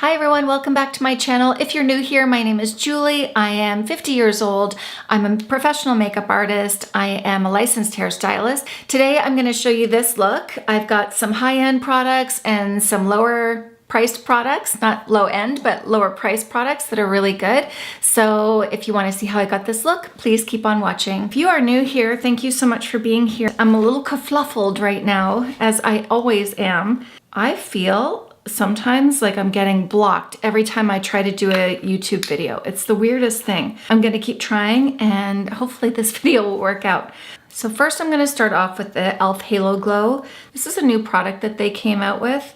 Hi everyone, welcome back to my channel. If you're new here, my name is Julie. I am 50 years old. I'm a professional makeup artist. I am a licensed hairstylist. Today I'm going to show you this look. I've got some high-end products and some lower priced products, not low end, but lower priced products that are really good. So if you want to see how I got this look, please keep on watching. If you are new here, thank you so much for being here. I'm a little kerfluffled right now, as I always am. I feel sometimes like I'm getting blocked every time I try to do a YouTube video. It's the weirdest thing. I'm gonna keep trying and hopefully this video will work out. So first I'm gonna start off with the e.l.f. Halo Glow. This is a new product that they came out with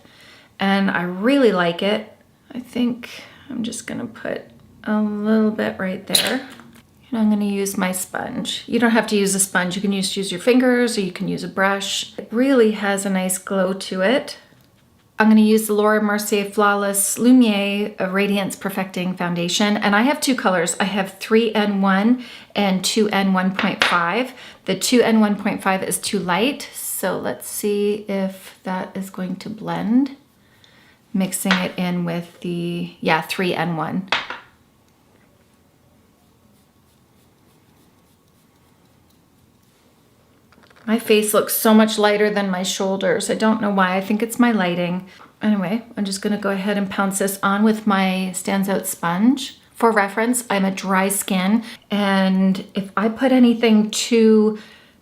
and I really like it. I think I'm just gonna put a little bit right there. And I'm gonna use my sponge. You don't have to use a sponge. You can just use your fingers or you can use a brush. It really has a nice glow to it. I'm going to use the Laura Mercier Flawless Lumiere Radiance Perfecting Foundation. And I have two colors. I have 3N1 and 2N1.5. The 2N1.5 is too light. So let's see if that is going to blend. Mixing it in with the, 3N1. My face looks so much lighter than my shoulders. I don't know why. I think it's my lighting. Anyway, I'm just gonna go ahead and pounce this on with my Stands Out sponge. For reference, I'm a dry skin, and if I put anything too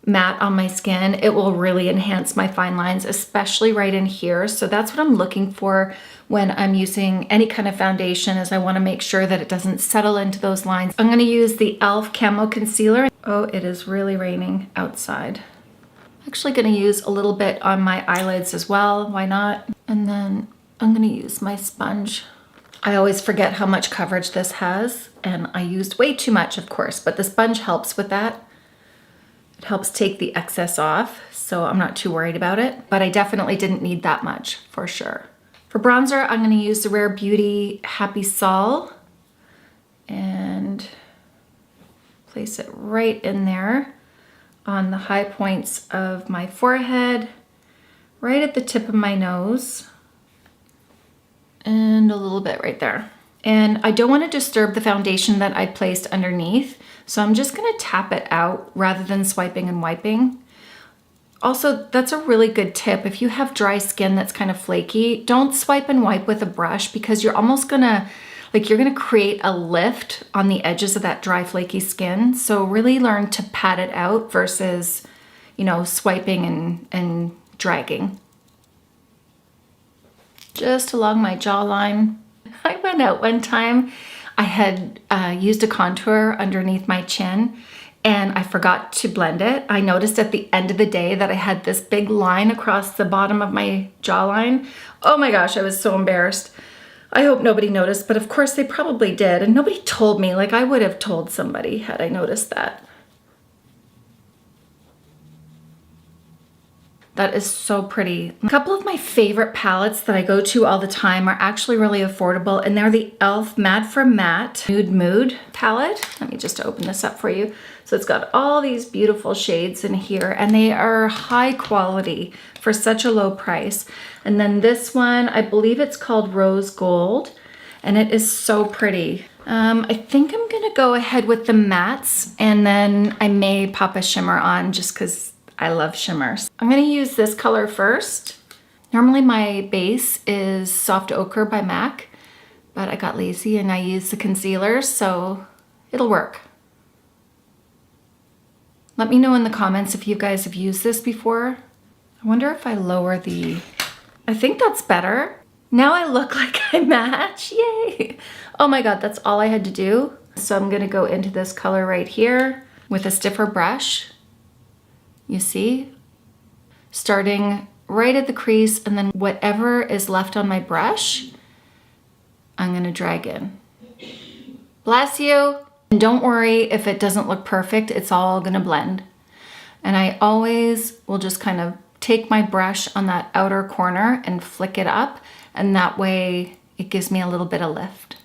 matte on my skin, it will really enhance my fine lines, especially right in here. So that's what I'm looking for when I'm using any kind of foundation, is I wanna make sure that it doesn't settle into those lines. I'm gonna use the e.l.f. Camo Concealer. Oh, it is really raining outside. Actually gonna use a little bit on my eyelids as well, why not? And then I'm gonna use my sponge. I always forget how much coverage this has, and I used way too much, of course, but the sponge helps with that. It helps take the excess off, so I'm not too worried about it, but I definitely didn't need that much, for sure. For bronzer, I'm gonna use the Rare Beauty Happy Sol and place it right in there on the high points of my forehead, right at the tip of my nose, and a little bit right there. And I don't want to disturb the foundation that I placed underneath, so I'm just gonna tap it out rather than swiping and wiping. Also, that's a really good tip. If you have dry skin that's kind of flaky, don't swipe and wipe with a brush, because you're almost gonna, you're gonna create a lift on the edges of that dry, flaky skin. So really learn to pat it out versus, swiping and dragging. Just along my jawline. I went out one time, I had used a contour underneath my chin and I forgot to blend it. I noticed at the end of the day that I had this big line across the bottom of my jawline. Oh my gosh, I was so embarrassed. I hope nobody noticed, but of course they probably did. And nobody told me. I would have told somebody had I noticed that. That is so pretty. A couple of my favorite palettes that I go to all the time are actually really affordable, and they're the e.l.f. Mad for Matte Nude Mood palette. Let me just open this up for you. So it's got all these beautiful shades in here, and they are high quality for such a low price. And then this one, I believe it's called Rose Gold, and it is so pretty. I think I'm gonna go ahead with the mattes, and then I may pop a shimmer on just because I love shimmers. I'm gonna use this color first. Normally my base is Soft Ochre by MAC, but I got lazy and I used the concealer, so it'll work. Let me know in the comments if you guys have used this before. I wonder if I lower the, I think that's better. Now I look like I match, yay. Oh my God, that's all I had to do. So I'm gonna go into this color right here with a stiffer brush. You see, starting right at the crease, and then whatever is left on my brush, I'm gonna drag in. Bless you. And don't worry if it doesn't look perfect, it's all gonna blend. And I always will just kind of take my brush on that outer corner and flick it up, and that way it gives me a little bit of lift.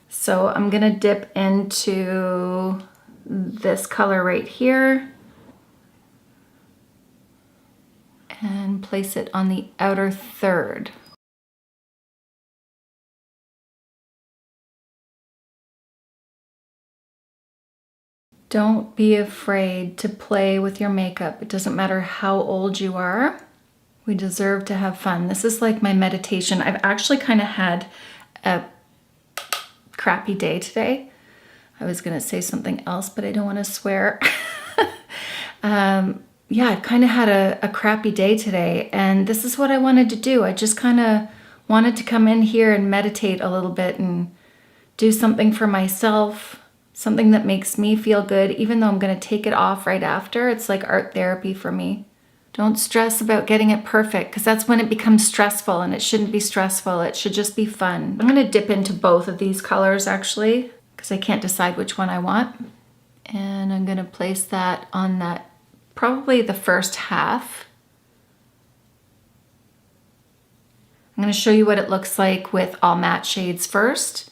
So I'm gonna dip into this color right here place it on the outer third. Don't be afraid to play with your makeup. It doesn't matter how old you are. We deserve to have fun. This is like my meditation. I've actually kind of had a crappy day today. I was gonna say something else, but I don't want to swear. Yeah, I've kind of had a crappy day today, and this is what I wanted to do. I just kind of wanted to come in here and meditate a little bit and do something for myself, something that makes me feel good, even though I'm going to take it off right after. It's like art therapy for me. Don't stress about getting it perfect, because that's when it becomes stressful, and it shouldn't be stressful. It should just be fun. I'm going to dip into both of these colors actually, because I can't decide which one I want. And I'm going to place that on that, probably the first half. I'm going to show you what it looks like with all matte shades first,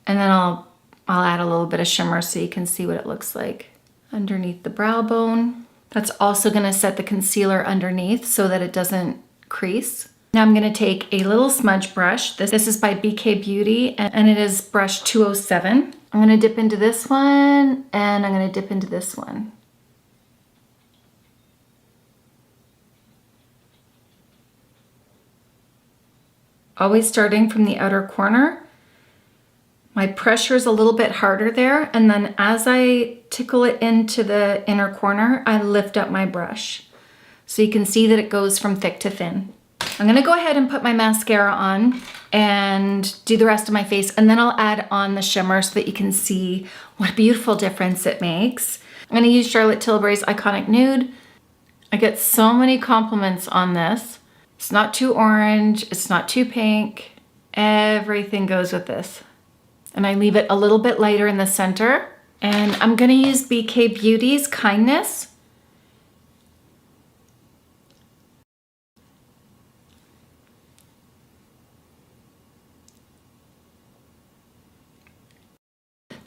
and then I'll add a little bit of shimmer so you can see what it looks like underneath the brow bone. That's also going to set the concealer underneath so that it doesn't crease. Now I'm going to take a little smudge brush. This is by BK Beauty, and it is brush 207. I'm going to dip into this one, and I'm going to dip into this one. Always starting from the outer corner. My pressure is a little bit harder there, and then as I tickle it into the inner corner, I lift up my brush. So you can see that it goes from thick to thin. I'm gonna go ahead and put my mascara on and do the rest of my face, and then I'll add on the shimmer so that you can see what a beautiful difference it makes. I'm gonna use Charlotte Tilbury's Iconic Nude. I get so many compliments on this. It's not too orange, it's not too pink. Everything goes with this. And I leave it a little bit lighter in the center. And I'm gonna use BK Beauty's Kindness.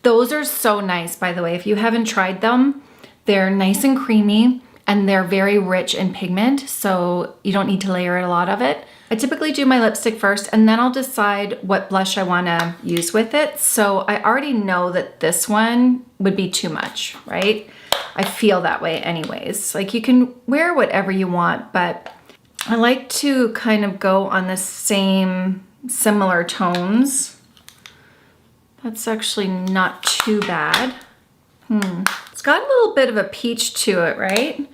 Those are so nice, by the way. If you haven't tried them, they're nice and creamy, and they're very rich in pigment, so you don't need to layer a lot of it. I typically do my lipstick first, and then I'll decide what blush I want to use with it. So I already know that this one would be too much, right? I feel that way anyways. Like, you can wear whatever you want, but I like to kind of go on the same similar tones. That's actually not too bad. It's got a little bit of a peach to it, right?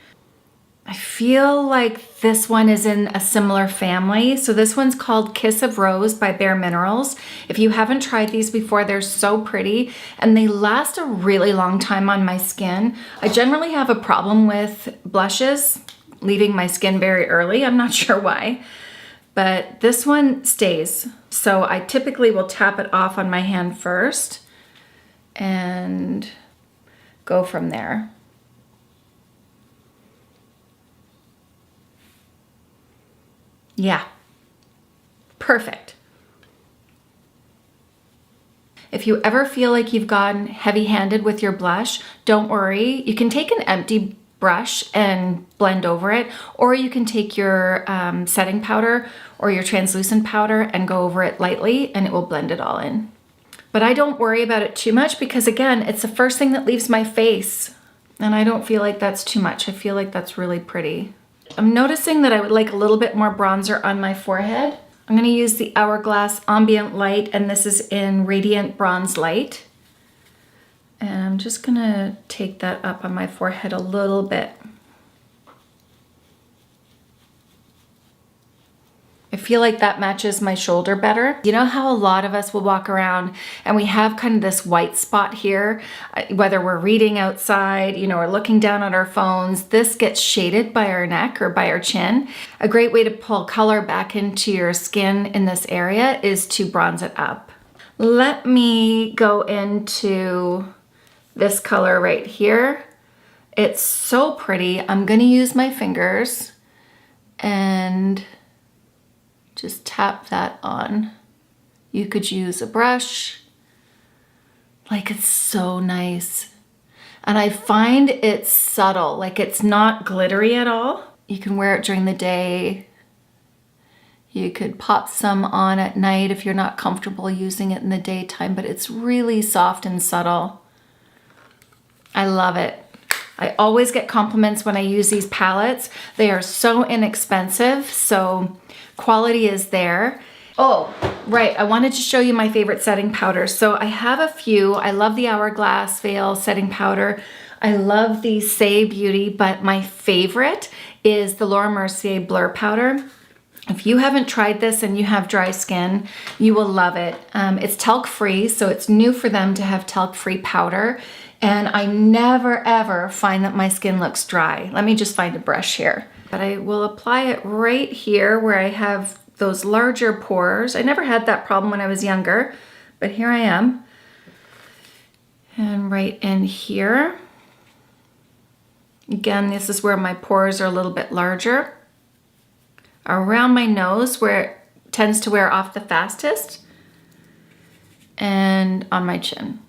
I feel like this one is in a similar family. So this one's called Kiss of Rose by Bare Minerals. If you haven't tried these before, they're so pretty and they last a really long time on my skin. I generally have a problem with blushes leaving my skin very early. I'm not sure why, but this one stays. So I typically will tap it off on my hand first and go from there. Yeah, perfect. If you ever feel like you've gotten heavy-handed with your blush, don't worry. You can take an empty brush and blend over it, or you can take your setting powder or your translucent powder and go over it lightly, and it will blend it all in. But I don't worry about it too much because, again, it's the first thing that leaves my face, and I don't feel like that's too much. I feel like that's really pretty. I'm noticing that I would like a little bit more bronzer on my forehead. I'm going to use the Hourglass Ambient Light, and this is in Radiant Bronze Light. And I'm just going to take that up on my forehead a little bit. I feel like that matches my shoulder better. You know how a lot of us will walk around and we have kind of this white spot here, whether we're reading outside, you know, or looking down at our phones, this gets shaded by our neck or by our chin. A great way to pull color back into your skin in this area is to bronze it up. Let me go into this color right here. It's so pretty. I'm gonna use my fingers and just tap that on. You could use a brush. Like, it's so nice. And I find it's subtle, like it's not glittery at all. You can wear it during the day. You could pop some on at night if you're not comfortable using it in the daytime, but it's really soft and subtle. I love it. I always get compliments when I use these palettes. They are so inexpensive, so quality is there. Oh, right, I wanted to show you my favorite setting powders. So I have a few. I love the Hourglass Veil setting powder. I love the Say Beauty, but my favorite is the Laura Mercier Blur Powder. If you haven't tried this and you have dry skin, you will love it. It's talc-free, so it's new for them to have talc-free powder. And I never ever find that my skin looks dry. Let me just find a brush here. But I will apply it right here where I have those larger pores. I never had that problem when I was younger, but here I am. And right in here. Again, this is where my pores are a little bit larger. Around my nose where it tends to wear off the fastest, and on my chin.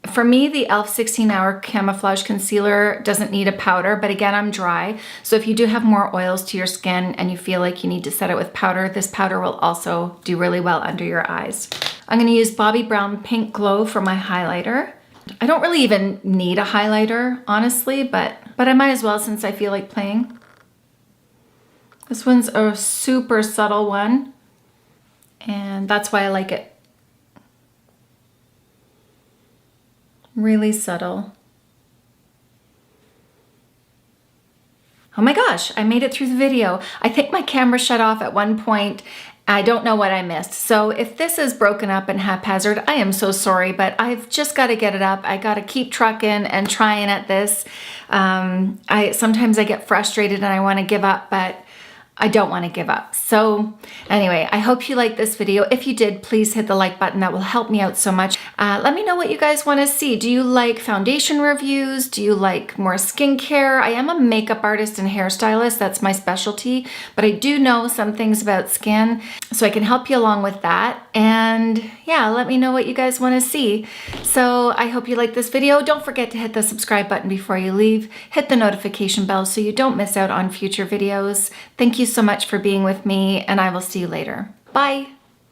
For me, the e.l.f. 16-Hour Camouflage Concealer doesn't need a powder, but again, I'm dry. So if you do have more oils to your skin and you feel like you need to set it with powder, this powder will also do really well under your eyes. I'm gonna use Bobbi Brown Pink Glow for my highlighter. I don't really even need a highlighter, honestly, but I might as well since I feel like playing. This one's a super subtle one, and that's why I like it. Really subtle. Oh my gosh, I made it through the video. I think my camera shut off at one point. I don't know what I missed. So if this is broken up and haphazard, I am so sorry, but I've just got to get it up. I got to keep trucking and trying at this. Sometimes I get frustrated and I want to give up, but I don't want to give up. So anyway, I hope you liked this video. If you did, please hit the like button. That will help me out so much. Let me know what you guys want to see. Do you like foundation reviews? Do you like more skincare? I am a makeup artist and hairstylist. That's my specialty, but I do know some things about skin, so I can help you along with that. And yeah, let me know what you guys want to see. So I hope you like this video. Don't forget to hit the subscribe button before you leave. Hit the notification bell so you don't miss out on future videos. Thank you so much for being with me, and I will see you later. Bye.